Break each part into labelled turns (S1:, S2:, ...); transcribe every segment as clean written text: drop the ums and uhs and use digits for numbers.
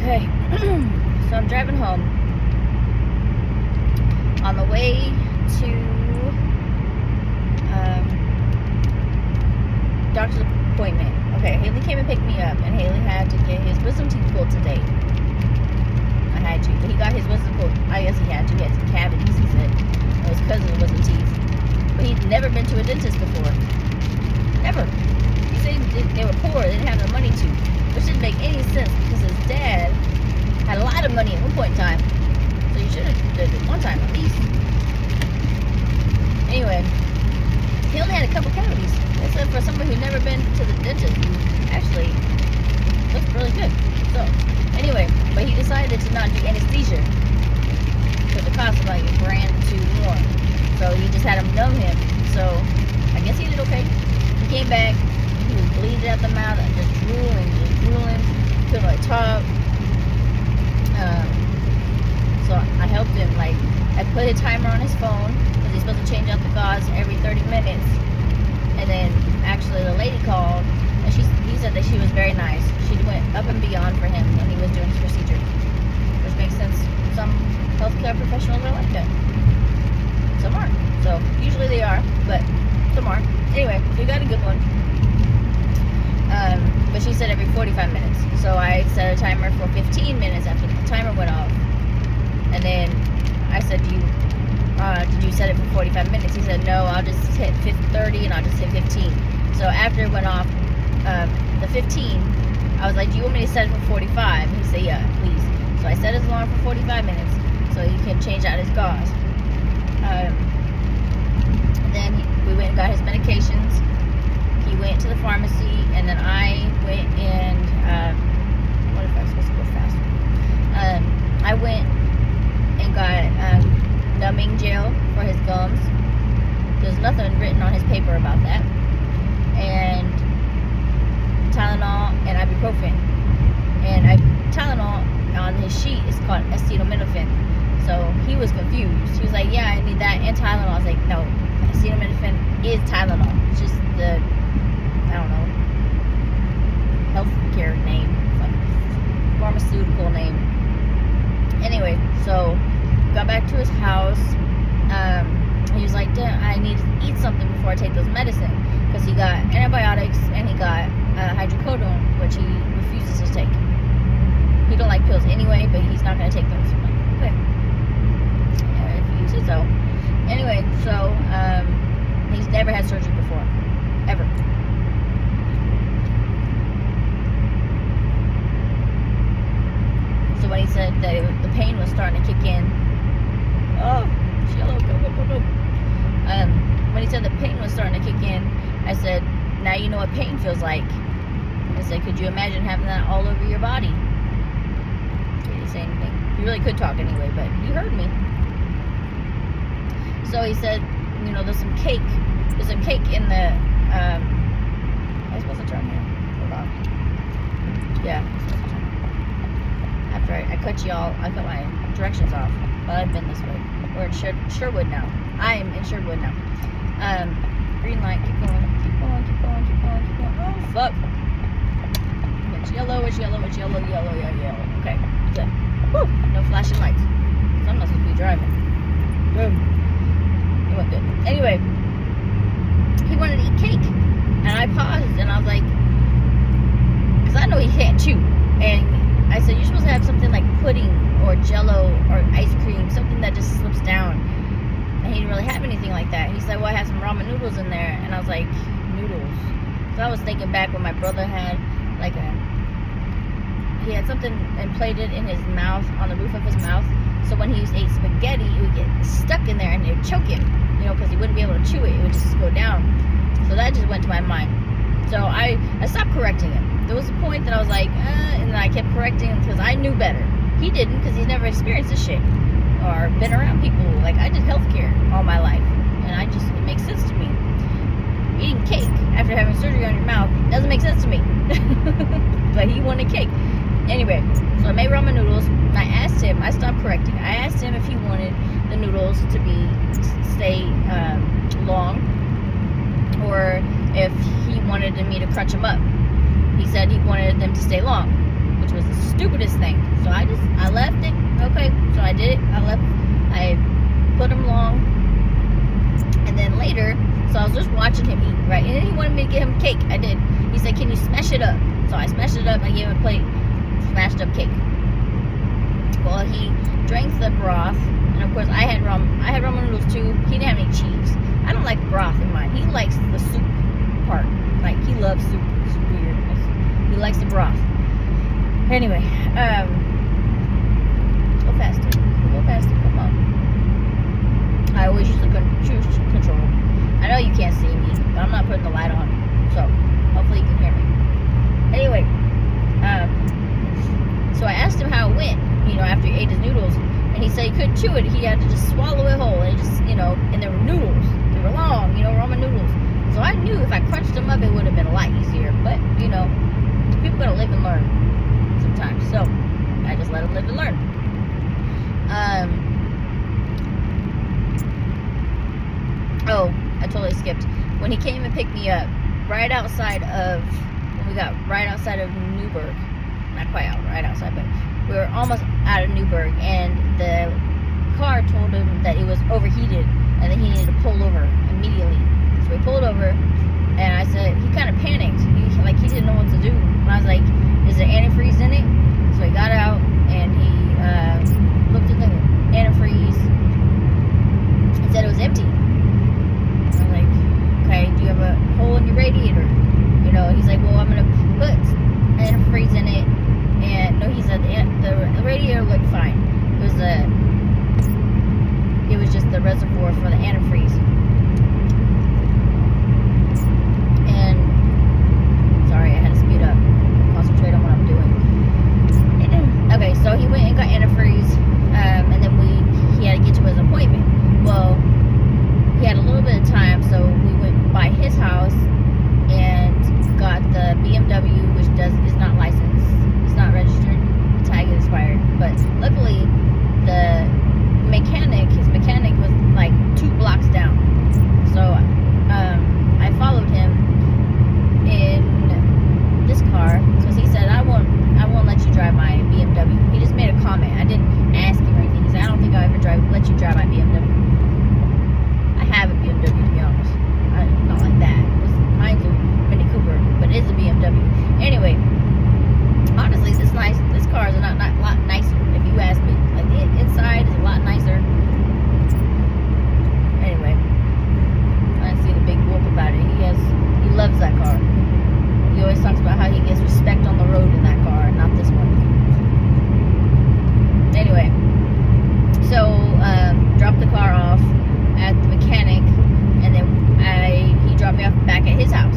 S1: Okay, so I'm driving home. On the way to doctor's appointment. Okay, Haley came and picked me up, and Haley had to get his wisdom teeth pulled today. I had to, but he got his wisdom pulled. I guess he had to. He had some cavities, he said. It was because of the wisdom teeth. But he'd never been to a dentist before. Never. He said they were poor, they didn't have the money to. Which didn't make any sense because his dad had a lot of money at one point in time. So you should have did it one time at least. Anyway, he only had a couple cavities. They said for someone who'd never been to the dentist, he actually looked really good. So, anyway, but he decided to not do anesthesia because it cost like $1,000 more. So he just had him numb him. So I guess he did okay. He came back. He was bleeding out the mouth and just drooling. Couldn't really talk. So I helped him. Like, I put a timer on his phone because he's supposed to change out the gauze every 30 minutes. And then actually the lady called and he said that she was very nice. She went up and beyond for him when he was doing his procedure, which makes sense. Some healthcare professionals are like that. Some aren't. So usually they are, but some aren't. Anyway, we got a good one. But she said every 45 minutes. So I set a timer for 15 minutes after the timer went off. And then I said, did you set it for 45 minutes? He said, no, I'll just hit 30 and I'll just hit 15. So after it went off, the 15, I was like, do you want me to set it for 45? He said, yeah, please. So I set his alarm for 45 minutes so he can change out his gauze. Then we went and got his medications. He went to the pharmacy, and then I went and what if I was supposed to go faster? I went and got numbing gel for his gums. There's nothing written on his paper about that. And Tylenol and ibuprofen. And Tylenol on his sheet is called acetaminophen. So he was confused. He was like, yeah, I need that and Tylenol. I was like, no, acetaminophen is Tylenol. It's just the, I don't know, healthcare name, like pharmaceutical name. Anyway, so got back to his house. He was like, I need to eat something before I take those medicine, because he got antibiotics and he got hydrocodone, which he refuses to take. He don't like pills anyway, but he's not going to take those. I'm like, okay. Yeah, refuses. So anyway, so he's never had surgery before, ever. So when he said that the pain was starting to kick in, oh, yellow, go. When he said the pain was starting to kick in, I said, now you know what pain feels like. I said, could you imagine having that all over your body? He didn't say anything. He really could talk anyway, but he heard me. So he said, you know, there's some cake in the, am I supposed to turn here? Hold on. Yeah. After I cut y'all, I cut my directions off. But I've been this way. We're in Sherwood now. I am in Sherwood now. Green light, keep going. Oh, fuck. It's yellow. Yeah, okay, good. Whew, no flashing lights. So I'm not supposed to be driving. Good. It went good. Anyway, he wanted to eat cake. And I paused and I was like, because I know he can't chew. And I said, you're supposed to have something like pudding or jello or ice cream, something that just slips down. And he didn't really have anything like that. He said, well, I have some ramen noodles in there. And I was like, noodles? So I was thinking back when my brother had he had something implanted in his mouth, on the roof of his mouth. So when he ate spaghetti, it would get stuck in there and it would choke him, you know, because he wouldn't be able to chew it. It would just go down. So that just went to my mind. So I stopped correcting him. There was a point that I was like, and then I kept correcting him because I knew better. He didn't, because he's never experienced this shit or been around people. Like, I did healthcare all my life, and it makes sense to me. Eating cake after having surgery on your mouth doesn't make sense to me. But he wanted cake. Anyway, so I made ramen noodles. I asked him, I stopped correcting. I asked him if he wanted the noodles to stay long, or if he wanted me to crunch them up. He said he wanted them to stay long, which was the stupidest thing. So I left it. Okay, so I did it. I left. I put them long. And then later, so I was just watching him eat, right? And then he wanted me to get him cake. I did. He said, can you smash it up? So I smashed it up. I gave him a plate, smashed up cake. Well, he drank the broth. And of course, I had ramen noodles too. He didn't have any cheese. I don't like broth in mine. He likes the soup part. Like, he loves soup. It's weird. He likes the broth. Anyway, go faster. Go faster. Come on. I always use the cruise control. I know you can't see me, but I'm not putting the light on. So, hopefully you can hear me. Anyway, so I asked him how it went, after he ate his noodles. And he said he couldn't chew it. He had to just swallow it whole. And and there were noodles. They were long, ramen noodles. So I knew if I crunched them up, it would have been a lot easier. But, people gotta live and learn sometimes. So, I just let him live and learn. Oh, I totally skipped. When he came and picked me up, when we got right outside of Newburgh. Not quite right outside, but we were almost out of Newburgh. And the car told him that it was overheated and that he needed to pull over immediately. So we pulled over, and I said, he kind of panicked. He didn't know what to do. And I was like, is there antifreeze in it? So he got out, and he looked at the antifreeze and said it was empty. I was like, okay, do you have a hole in your radiator? He's like, well, I'm going to put antifreeze in it. And no, he said the radiator looked fine. It was just the reservoir for the antifreeze. And sorry, I had to speed up, concentrate on what I'm doing. Okay, so he went and got antifreeze, and then he had to get to his appointment. Well, he had a little bit of time, so we went by his house and got the BMW, which is not licensed, it's not registered, the tag is expired. But luckily, his mechanic was like 2 blocks down. So I followed him in this car because he said, I won't let you drive my BMW. He just made a comment. I didn't ask him or anything. He said, I don't think I'll ever let you drive my BMW. I have a BMW, to be honest. Not like that. Mine's a Mini Cooper, but it's a BMW. Anyway, honestly, this car is not a lot nicer, if you ask me. Like, the inside is a lot nicer. Anyway, I didn't see the big whoop about it. He loves that car. He always talks about how he gets respect on the road in that car, not this one. Anyway, so dropped the car off at the mechanic, and then he dropped me off back at his house.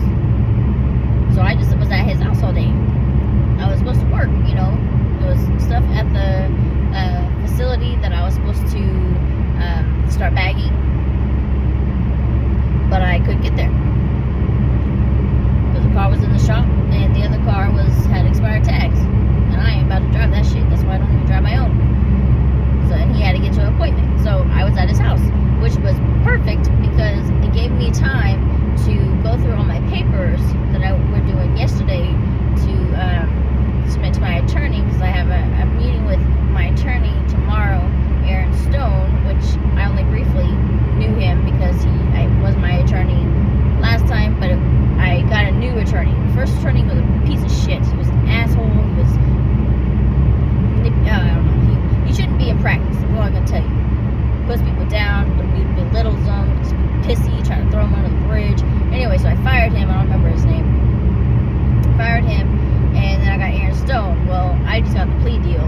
S1: So I just was at his house all day. I was supposed to work, There was stuff at the facility that I was supposed to start bagging, but I couldn't get there because the car was in the shop and the other car had expired tags, and I ain't about to drive that shit. That's why I don't even drive my own. So, and he had to get to an appointment, so I was at his house, which was perfect because it gave me time to go through all my papers that were doing yesterday to submit to my attorney, because I have a meeting with my attorney tomorrow, Aaron Stone, which I only briefly knew him because he was my attorney last time, but I got a new attorney. The first attorney was a piece of shit. He was an asshole. He was, I don't know. He shouldn't be in practice. That's all I'm gonna tell you. Puts people down, belittles them, pissy, trying to throw them under the bridge. Anyway, so I fired him. I don't remember his name. Fired him, and then I got Aaron Stone. Well, I just got the plea deal.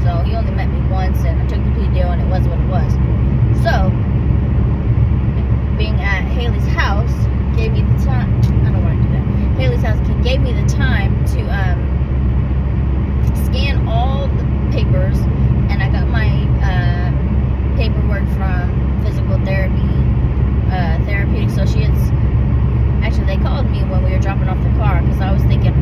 S1: So he only met me once, and I took the plea deal, and it was what it was. So, being at Haley's house gave me the time. I don't want to do that. Haley's house gave me the time to scan all the papers, and I got my paperwork from physical therapy, Therapeutic Associates. Actually, they called me when we were dropping off the car because I was thinking,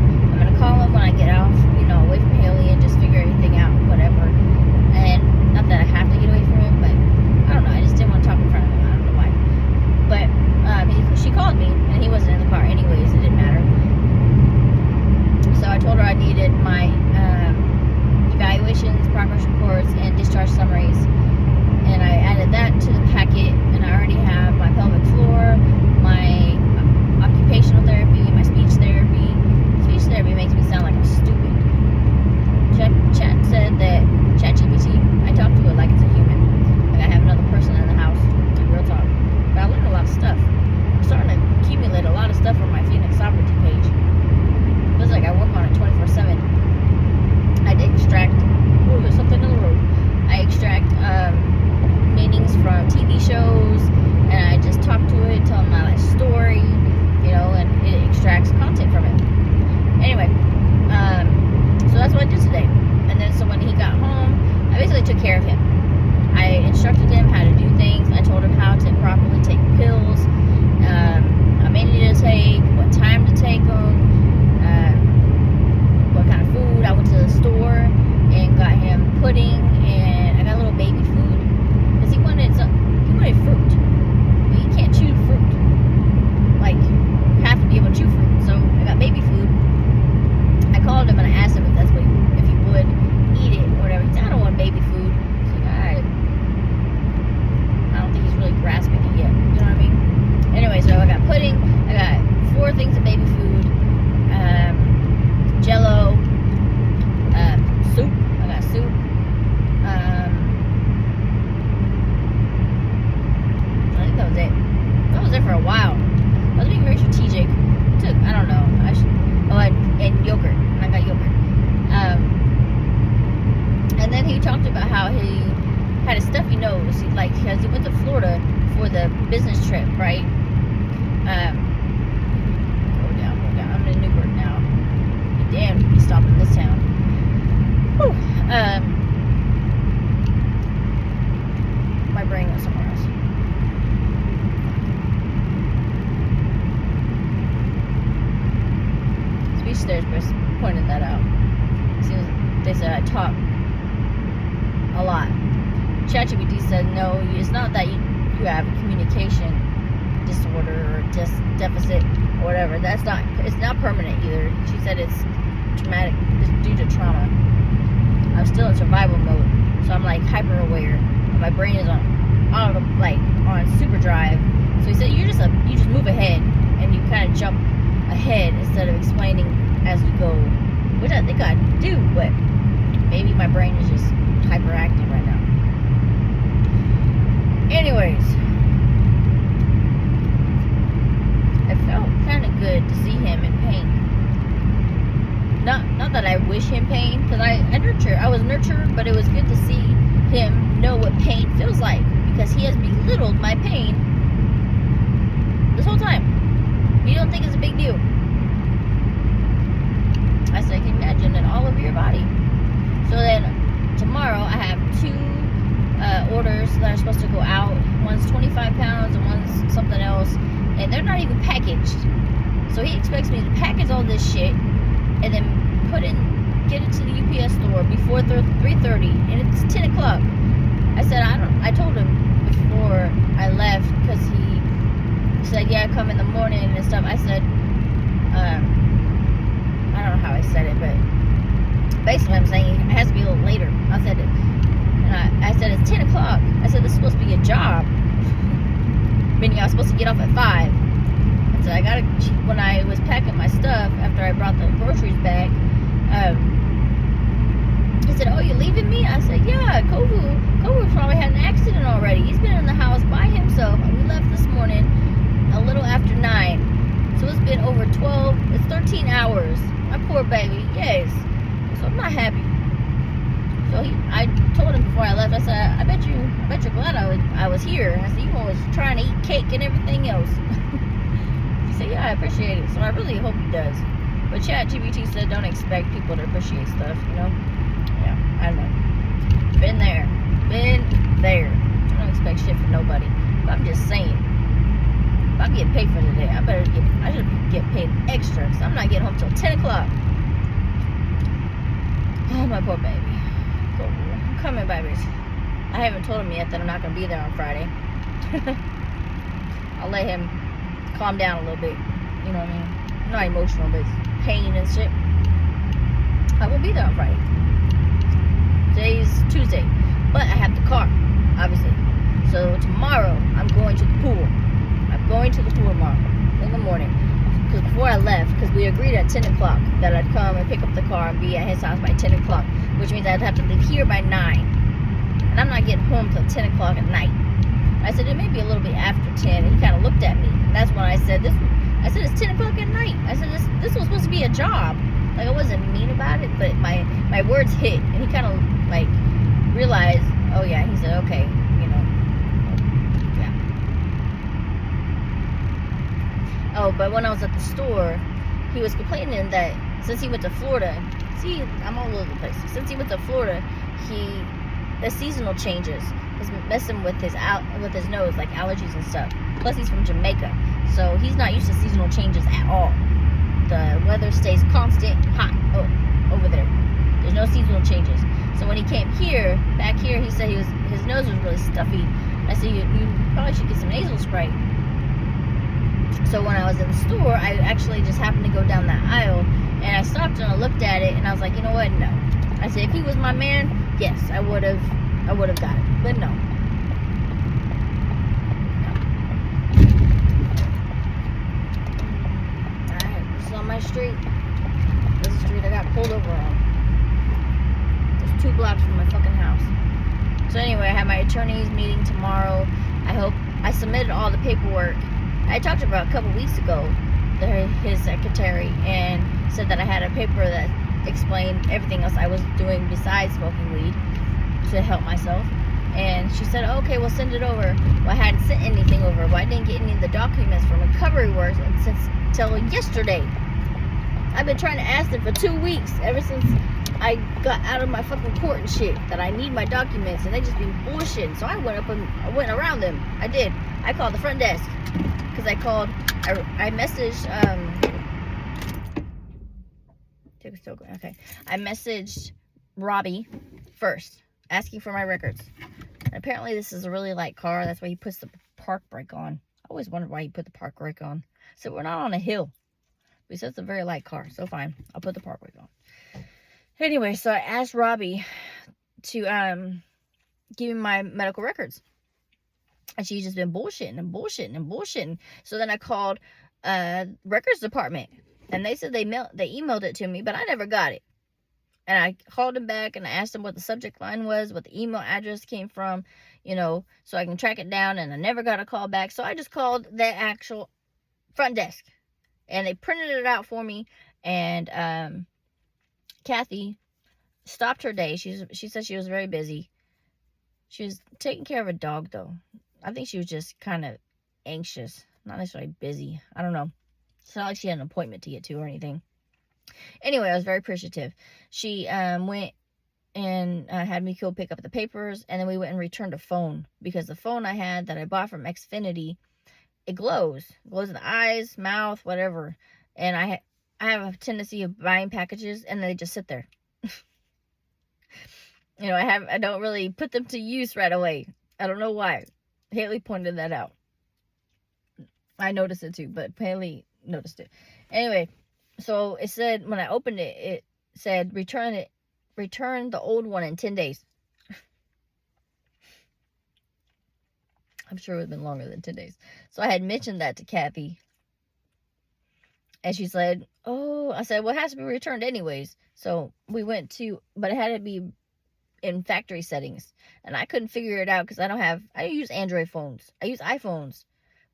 S1: care of him. I instructed him how to do things. I told him how to properly take pills, how many to take, what time to take them, what kind of food. I went to the store and got him pudding, and I got a little baby food because he wanted fruit, but you can't chew fruit. Like, you have to be able to chew fruit. So I got baby food. I called him and I asked him if he would eat it or whatever. He said, I don't want baby food. I was like, alright. I don't think he's really grasping it yet. You know what I mean? Anyway, so I got pudding. I got 4 things of baby food. Jello. Soup. I got soup. I think that was it. That was it for a while. I was being very strategic. I don't know. And yogurt. And I got yogurt. And then he talked about how he had a stuffy nose, because he went to Florida for the business trip, right? Go down. I'm in Newburgh now. Damn, he stopped in this town. Whew. My brain went somewhere else. Speech therapist pointed that out. They said I talk a lot. ChatGPT said no, it's not that you have a communication disorder or just deficit or whatever. It's not permanent either. She said it's traumatic. It's due to trauma. I'm still in survival mode, so I'm like hyper aware. My brain is on super drive. So he said you just move ahead and you kind of jump ahead instead of explaining as you go, which I think I do, but maybe my brain is just hyperactive right now. Anyways, it felt kind of good to see him in pain. Not that I wish him pain, because I was nurtured, but it was good to see him know what pain feels like, because he has belittled my pain this whole time. You don't think it's a big deal. I said, can you imagine in all of your body? So then tomorrow I have 2 orders that are supposed to go out. One's 25 pounds and one's something else, and they're not even packaged. So he expects me to package all this shit and then get it to the UPS store before 3:30, and it's 10 o'clock. I told him before I left, because he said, yeah, come in the morning and stuff. I said, I don't know how I said it, but basically I'm saying it has to be a little later. I said it, and I said it's 10 o'clock. I said this is supposed to be a job, meaning I was supposed to get off at 5. I said when I was packing my stuff after I brought the groceries back, he said, oh, you leaving me? I said, yeah, Kovu probably had an accident already. He's been in the house by himself. We left this morning a little after 9. So it's been over 13 hours. My poor baby, yes. So I'm not happy. So I told him before I left, I said, I bet you're glad I was here. I said, you was trying to eat cake and everything else. He said, yeah, I appreciate it. So I really hope he does. But ChatGPT said don't expect people to appreciate stuff, you know? Yeah, I know. Been there. I don't expect shit from nobody. But I'm just saying, if I'm getting paid for today, I should get paid extra, because I'm not getting home till 10 o'clock. Oh, my poor baby. I'm coming, babies. I haven't told him yet that I'm not going to be there on Friday. I'll let him calm down a little bit. You know what I mean? I'm not emotional, but pain and shit. I won't be there on Friday. Today's Tuesday, but I have the car, obviously. So tomorrow, I'm going to the pool. I'm going to the pool tomorrow in the morning. Because before I left, because we agreed at 10 o'clock that I'd come and pick up the car and be at his house by 10 o'clock, which means I'd have to leave here by 9. And I'm not getting home till 10 o'clock at night. I said, it may be a little bit after 10. And he kind of looked at me. And that's when I said, it's 10 o'clock at night. I said, this was supposed to be a job. Like, I wasn't mean about it, but my words hit. And he kind of, like, realized, oh, yeah. He said, okay, you know. Yeah. Oh, but when I was at the store, he was complaining that since he went to Florida, see, I'm all over the place. Since he went to Florida, he the seasonal changes is messing with his nose, like allergies and stuff. Plus, he's from Jamaica, so he's not used to seasonal changes at all. The weather stays constant hot over there. There's no seasonal changes. So when he came back here, he said his nose was really stuffy. I said, you probably should get some nasal spray. So when I was in the store, I actually just happened to go down that aisle, and I stopped and I looked at it, and I was like, you know what? No. I said, if he was my man, yes, I would have got it. But no. Alright, this is on my street. This is the street I got pulled over on. It's 2 blocks from my fucking house. So anyway, I have my attorney's meeting tomorrow. I submitted all the paperwork. I talked about a couple weeks ago, his secretary, and said that I had a paper that explained everything else I was doing besides smoking weed to help myself. And she said, okay, we'll send it over. Well, I hadn't sent anything over. Well, I didn't get any of the documents from Recovery Works until yesterday. I've been trying to ask them for 2 weeks, ever since I got out of my fucking court and shit, that I need my documents, and they just been bullshitting. So I went around them. I did. I called the front desk, because I messaged, okay. I messaged Robbie first, asking for my records. And apparently this is a really light car. That's why he puts the park brake on. I always wondered why he put the park brake on. So we're not on a hill. But he says it's a very light car. So fine. I'll put the park brake on. Anyway, so I asked Robbie to give me my medical records. And she's just been bullshitting. So then I called records department. And they said they emailed it to me, but I never got it. And I called them back and I asked them what the subject line was, what the email address came from, so I can track it down. And I never got a call back. So I just called the actual front desk. And they printed it out for me. And Kathy stopped her day. She said she was very busy. She was taking care of a dog, though. I think she was just kind of anxious. Not necessarily busy. I don't know. It's not like she had an appointment to get to or anything. Anyway, I was very appreciative. She went and had me go pick up the papers. And then we went and returned a phone. Because the phone I had that I bought from Xfinity, it glows. It glows in the eyes, mouth, whatever. And I have a tendency of buying packages and they just sit there. I don't really put them to use right away. I don't know why. Haley pointed that out. I noticed it too, but Haley noticed it. Anyway, so it said, when I opened it, it said, return the old one in 10 days. I'm sure it would have been longer than 10 days. So I had mentioned that to Kathy. And she said, oh, I said, well, it has to be returned anyways. So we went but it had to be in factory settings. And I couldn't figure it out because I use Android phones. I use iPhones.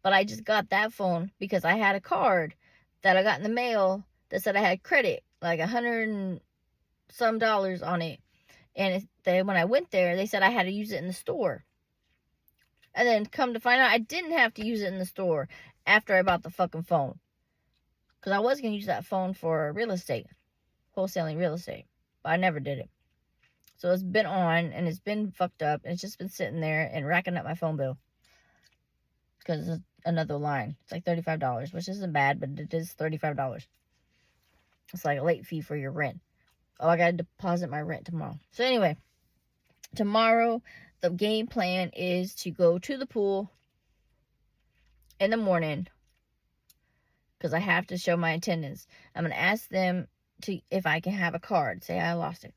S1: But I just got that phone because I had a card that I got in the mail that said I had credit, like $100 and some on it. And when I went there, they said I had to use it in the store. And then come to find out, I didn't have to use it in the store after I bought the fucking phone. Because I was going to use that phone for real estate, wholesaling real estate. But I never did it. So it's been on, and it's been fucked up, and it's just been sitting there and racking up my phone bill. Because it's another line. It's like $35, which isn't bad, but it is $35. It's like a late fee for your rent. Oh, I got to deposit my rent tomorrow. So anyway, tomorrow, the game plan is to go to the pool in the morning. Because I have to show my attendance. I'm going to ask them if I can have a card. Say I lost it.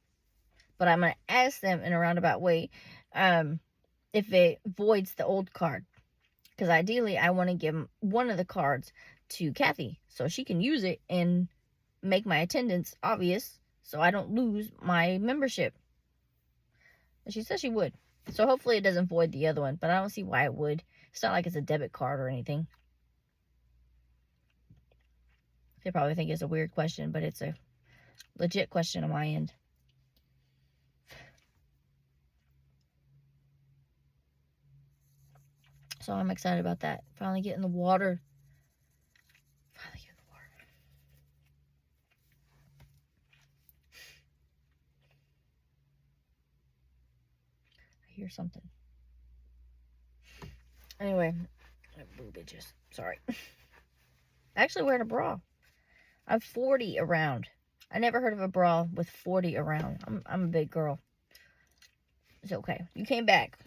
S1: But I'm going to ask them in a roundabout way if it voids the old card. Because ideally, I want to give one of the cards to Kathy. So she can use it and make my attendance obvious. So I don't lose my membership. And she said she would. So hopefully it doesn't void the other one. But I don't see why it would. It's not like it's a debit card or anything. They probably think it's a weird question, but it's a legit question on my end. So I'm excited about that. Finally get in the water. hear something. Anyway, boo bitches. Sorry. Actually wearing a bra. I'm 40 around. I never heard of a bra with 40 around. I'm a big girl. It's okay. You came back.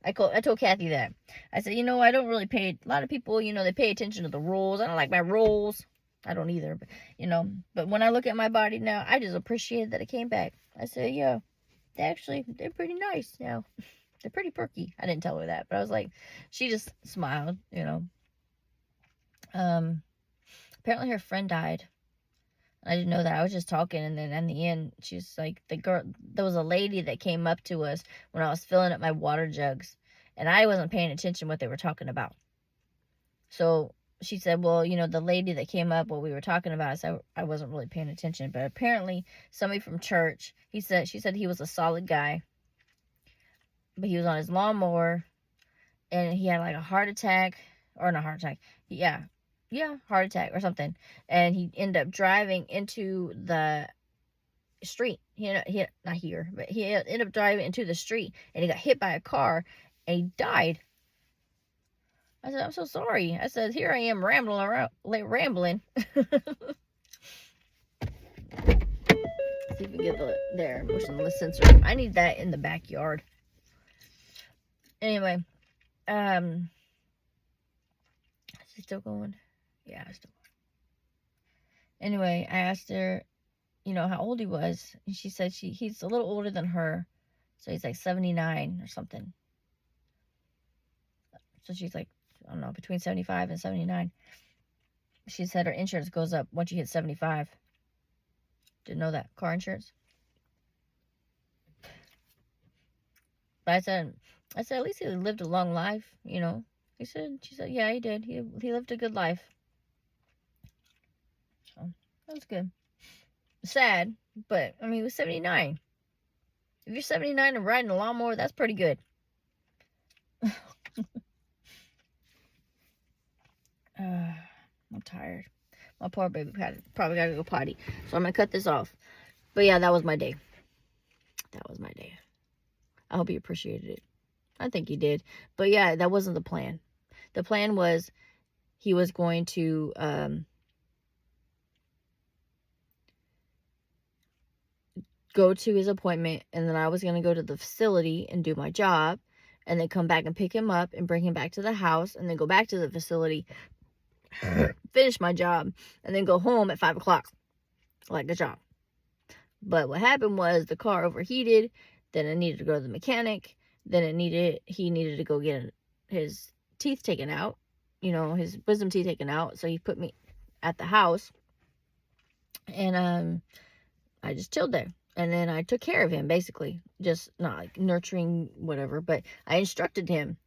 S1: I told Kathy that. I said, I don't really pay. A lot of people, they pay attention to the rules. I don't like my rules. I don't either. But, But when I look at my body now, I just appreciate that it came back. I said, yeah, they're pretty nice now. They're pretty perky. I didn't tell her that, but I was like, she just smiled, Apparently her friend died. I didn't know that. I was just talking, and then in the end, she's like, there was a lady that came up to us when I was filling up my water jugs, and I wasn't paying attention what they were talking about. So she said, well, the lady that came up, what we were talking about, so I wasn't really paying attention, but apparently somebody from church, she said he was a solid guy, but he was on his lawnmower, and he had like a heart attack, or not heart attack, heart attack or something, and he ended up driving into the street. He ended up driving into the street, and he got hit by a car, and he died. I said, I'm so sorry. I said, here I am rambling. See if we can get there, pushing the sensor. I need that in the backyard. Anyway, is it still going? Yeah, it's still going. Anyway, I asked her, how old he was, and she said he's a little older than her, so he's like 79 or something. So she's like, I don't know, between 75 and 79. She said her insurance goes up once you hit 75. Didn't know that. Car insurance. But I said, at least he lived a long life, She said, yeah, he did. He lived a good life. So, that was good. Sad, but, he was 79. If you're 79 and riding a lawnmower, that's pretty good. I'm tired. My poor baby probably got to go potty. So I'm going to cut this off. But yeah, that was my day. I hope you appreciated it. I think you did. But yeah, that wasn't the plan. The plan was he was going to go to his appointment, and then I was going to go to the facility and do my job, and then come back and pick him up and bring him back to the house, and then go back to the facility, finish my job, and then go home at 5 o'clock. Like the job. But what happened was the car overheated. Then I needed to go to the mechanic. Then he needed to go get his teeth taken out. His wisdom teeth taken out. So he put me at the house. And I just chilled there. And then I took care of him, basically. Just not like nurturing, whatever. But I instructed him,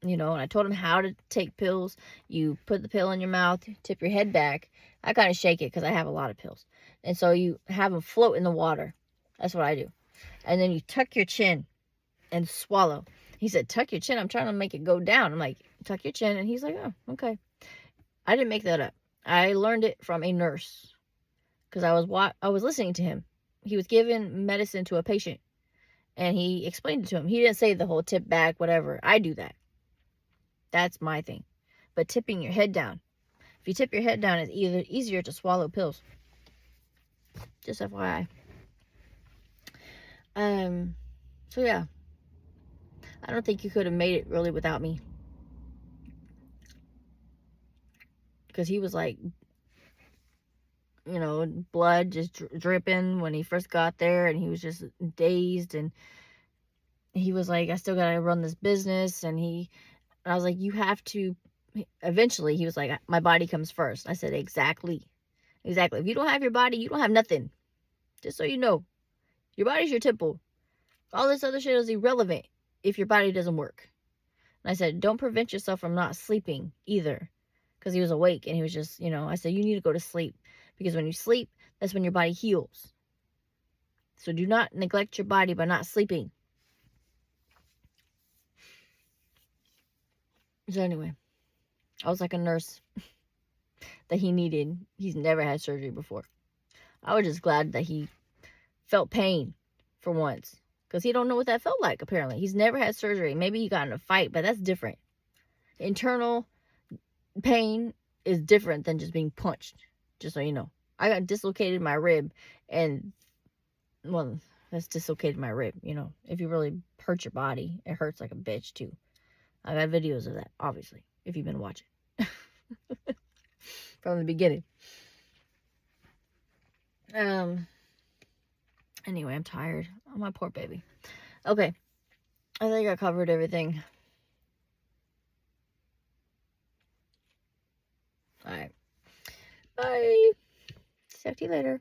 S1: and I told him how to take pills. You put the pill in your mouth, tip your head back. I kind of shake it because I have a lot of pills. And so you have them float in the water. That's what I do. And then you tuck your chin and swallow. He said, tuck your chin. I'm trying to make it go down. I'm like, tuck your chin. And he's like, oh, okay. I didn't make that up. I learned it from a nurse because I was listening to him. He was giving medicine to a patient, and he explained it to him. He didn't say the whole tip back, whatever. I do that. That's my thing. But tipping your head down. If you tip your head down, it's easier to swallow pills. Just FYI. So yeah. I don't think you could have made it really without me. Because he was like, blood just dripping when he first got there, and he was just dazed, and he was like, I still gotta run this business, and I was like, you have to, eventually, he was like, my body comes first. I said, exactly. If you don't have your body, you don't have nothing. Just so you know. Your body's your temple. All this other shit is irrelevant if your body doesn't work. And I said, don't prevent yourself from not sleeping either. Because he was awake, and he was just, I said, you need to go to sleep. Because when you sleep, that's when your body heals. So do not neglect your body by not sleeping. So anyway, I was like a nurse that he needed. He's never had surgery before. I was just glad that he felt pain for once. because he don't know what that felt like, apparently. He's never had surgery. Maybe he got in a fight, but that's different. Internal pain is different than just being punched, just so you know. I got dislocated my rib, and, well, that's dislocated my rib, you know. If you really hurt your body, it hurts like a bitch, too. I got videos of that, obviously, if you've been watching. From the beginning. Anyway, I'm tired. Oh, my poor baby. Okay. I think I covered everything. Alright. Bye. Talk to you later.